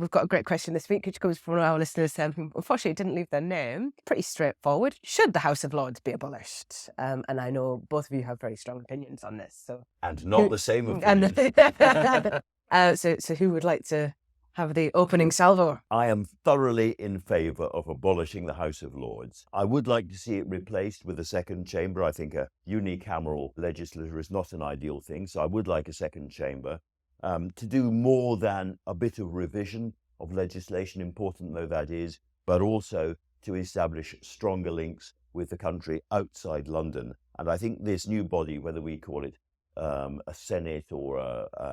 We've got a great question this week, which comes from one of our listeners who unfortunately didn't leave their name. Pretty straightforward. Should the House of Lords be abolished? And I know both of you have very strong opinions on this. And not the same opinions. So who would like to have the opening salvo? I am thoroughly in favour of abolishing the House of Lords. I would like to see it replaced with a second chamber. I think a unicameral legislature is not an ideal thing, so I would like a second chamber. To do more than a bit of revision of legislation, important though that is, but also to establish stronger links with the country outside London. And I think this new body, whether we call it a Senate or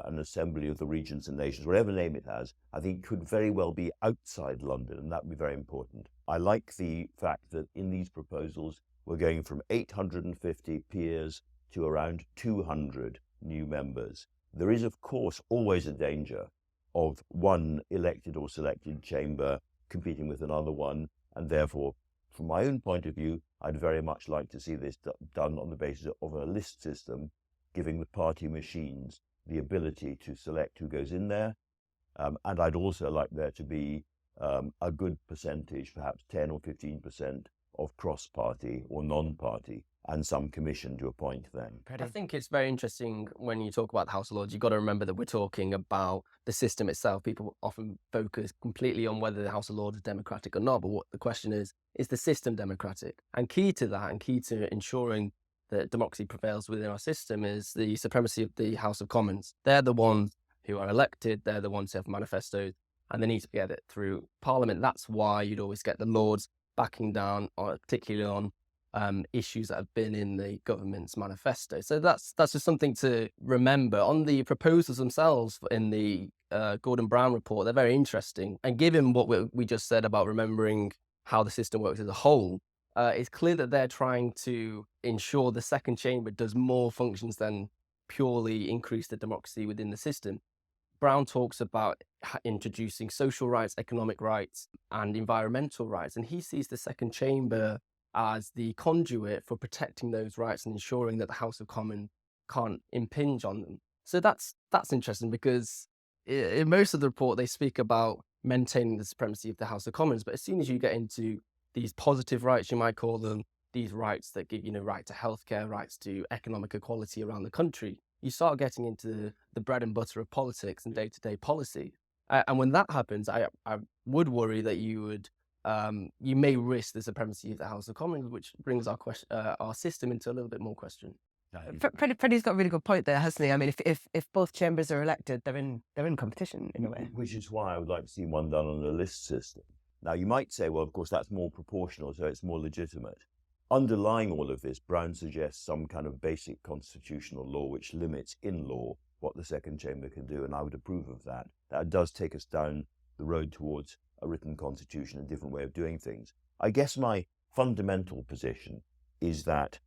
an Assembly of the Regions and Nations, whatever name it has, I think could very well be outside London, and that would be very important. I like the fact that in these proposals, we're going from 850 peers to around 200 new members. There is, of course, always a danger of one elected or selected chamber competing with another one, and therefore, from my own point of view, I'd very much like to see this done on the basis of a list system, giving the party machines the ability to select who goes in there. And I'd also like there to be a good percentage, perhaps 10 or 15% of cross-party or non-party, and some commission to appoint them. I think it's very interesting when you talk about the House of Lords, you've got to remember that we're talking about the system itself. People often focus completely on whether the House of Lords is democratic or not, but what the question is the system democratic? And key to that, and key to ensuring that democracy prevails within our system, is the supremacy of the House of Commons. They're the ones who are elected, they're the ones who have manifestos, and they need to get it through Parliament. That's why you'd always get the Lords backing down, particularly on issues that have been in the government's manifesto. So that's just something to remember. On the proposals themselves in the Gordon Brown report, they're very interesting. And given what we just said about remembering how the system works as a whole, it's clear that they're trying to ensure the second chamber does more functions than purely increase the democracy within the system. Brown talks about introducing social rights, economic rights, and environmental rights. And he sees the second chamber as the conduit for protecting those rights and ensuring that the House of Commons can't impinge on them. So that's interesting, because in most of the report, they speak about maintaining the supremacy of the House of Commons. But as soon as you get into these positive rights, you might call them, these rights that give, right to healthcare, rights to economic equality around the country, you start getting into the bread and butter of politics and day-to-day policy. And when that happens, I would worry that you may risk the supremacy of the House of Commons, which brings our system into a little bit more question. Freddie's got a really good point there, hasn't he? I mean, if both chambers are elected, they're in competition in a way. Which is why I would like to see one done on a list system. Now, you might say, well, of course, that's more proportional, so it's more legitimate. Underlying all of this, Brown suggests some kind of basic constitutional law which limits in law what the second chamber can do, and I would approve of that. That does take us down the road towards a written constitution, a different way of doing things. I guess my fundamental position is that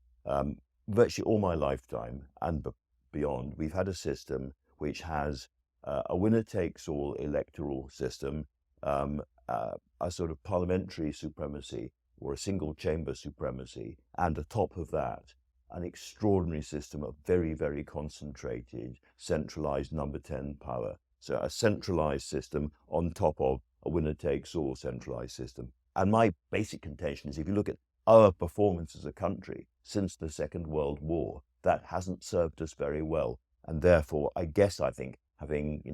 virtually all my lifetime and beyond, we've had a system which has a winner-takes-all electoral system, a sort of parliamentary supremacy or a single chamber supremacy, and atop of that, an extraordinary system of very, very concentrated, centralized number 10 power. So a centralized system on top of a winner-takes-all centralized system. And my basic contention is, if you look at our performance as a country since the Second World War, that hasn't served us very well. And therefore, I think, having,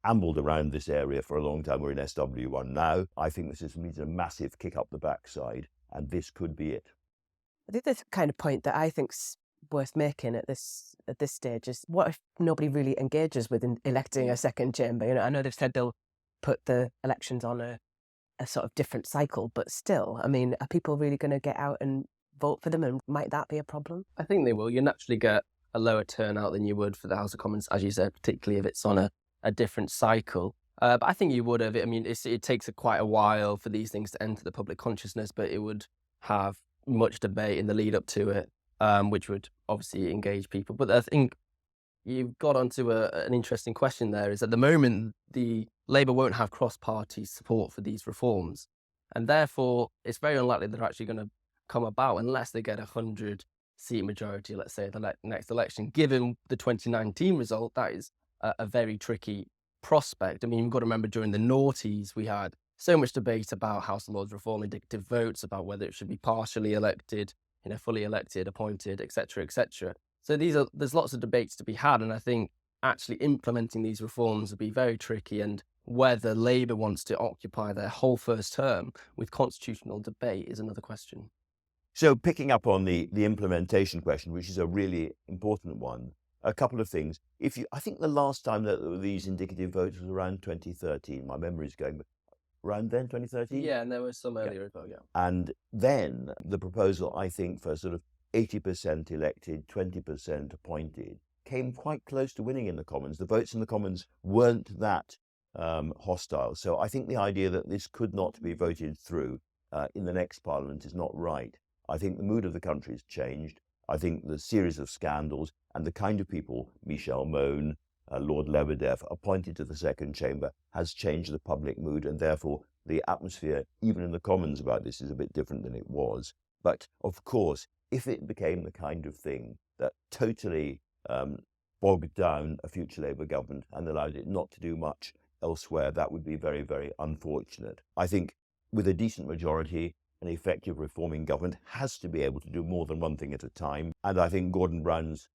ambled around this area for a long time, we're in SW1 now, I think the system needs a massive kick up the backside, and this could be it. I think the kind of point that I think's worth making at this stage is, what if nobody really engages with electing a second chamber? I know they've said they'll put the elections on a sort of different cycle, but still, I mean, are people really going to get out and vote for them, and might that be a problem? I think they will. You naturally get a lower turnout than you would for the House of Commons, as you said, particularly if it's on a different cycle. But I think you would have. I mean, it takes quite a while for these things to enter the public consciousness, but it would have much debate in the lead up to it, which would obviously engage people. But I think you've got onto an interesting question there, is at the moment, the Labour won't have cross-party support for these reforms. And therefore, it's very unlikely they're actually going to come about unless they get 100-seat majority, let's say, at the next election. Given the 2019 result, that is a very tricky prospect. I mean, you've got to remember during the noughties, we had so much debate about House of Lords reform, indicative votes, about whether it should be partially elected, fully elected, appointed, etc., etc. So there's lots of debates to be had, and I think actually implementing these reforms will be very tricky, and whether Labour wants to occupy their whole first term with constitutional debate is another question. So picking up on the implementation question, which is a really important one, a couple of things. I think the last time that there were these indicative votes was around 2013. My memory's going, but around then, 2013? Yeah, and there was some earlier as well, yeah. And then the proposal, I think, for sort of 80% elected, 20% appointed, came quite close to winning in the Commons. The votes in the Commons weren't that hostile. So I think the idea that this could not be voted through in the next Parliament is not right. I think the mood of the country has changed. I think the series of scandals and the kind of people, Michel Mone, Lord Lebedev, appointed to the second chamber, has changed the public mood, and therefore the atmosphere, even in the Commons about this, is a bit different than it was. But of course, if it became the kind of thing that totally bogged down a future Labour government and allowed it not to do much elsewhere, that would be very, very unfortunate. I think with a decent majority, an effective reforming government has to be able to do more than one thing at a time. And I think Gordon Brown's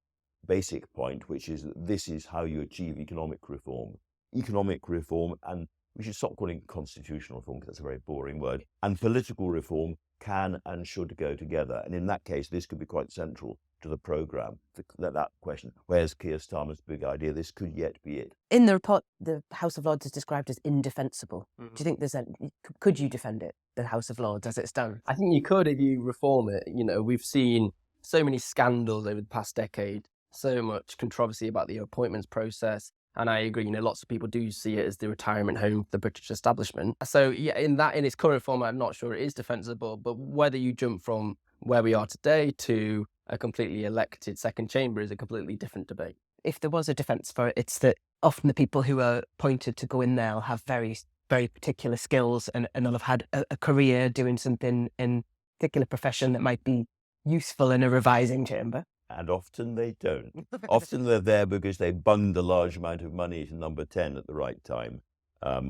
basic point, which is that this is how you achieve economic reform. Economic reform, and we should stop calling it constitutional reform because that's a very boring word, and political reform can and should go together. And in that case, this could be quite central to the programme. That question, where's Keir Starmer's big idea? This could yet be it. In the report, the House of Lords is described as indefensible. Mm-hmm. Do you think could you defend it, the House of Lords, as it stands? I think you could if you reform it. We've seen so many scandals over the past decade, so much controversy about the appointments process. And I agree, lots of people do see it as the retirement home for the British establishment. So yeah, in its current form, I'm not sure it is defensible, but whether you jump from where we are today to a completely elected second chamber is a completely different debate. If there was a defence for it, it's that often the people who are appointed to go in there will have very, very particular skills and will have had a career doing something in a particular profession that might be useful in a revising chamber. And often they don't. Often they're there because they bunged a large amount of money to number 10 at the right time,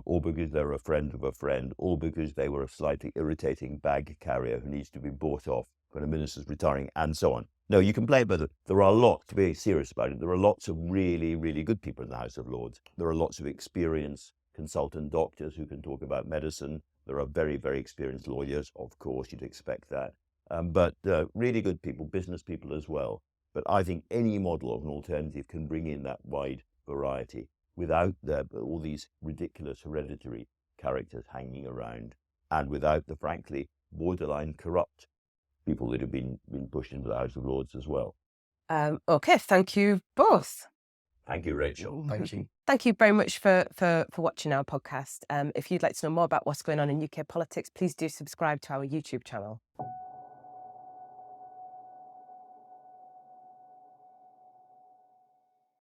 or because they're a friend of a friend, or because they were a slightly irritating bag carrier who needs to be bought off when a minister's retiring, and so on. No, you can play both. There are lots, to be serious about it, there are lots of really, really good people in the House of Lords. There are lots of experienced consultant doctors who can talk about medicine. There are very, very experienced lawyers, of course, you'd expect that. But really good people, business people as well. But I think any model of an alternative can bring in that wide variety without all these ridiculous hereditary characters hanging around, and without the, frankly, borderline corrupt people that have been pushed into the House of Lords as well. Okay, thank you both. Thank you, Rachel. Thank you. Thank you very much for watching our podcast. If you'd like to know more about what's going on in UK politics, please do subscribe to our YouTube channel.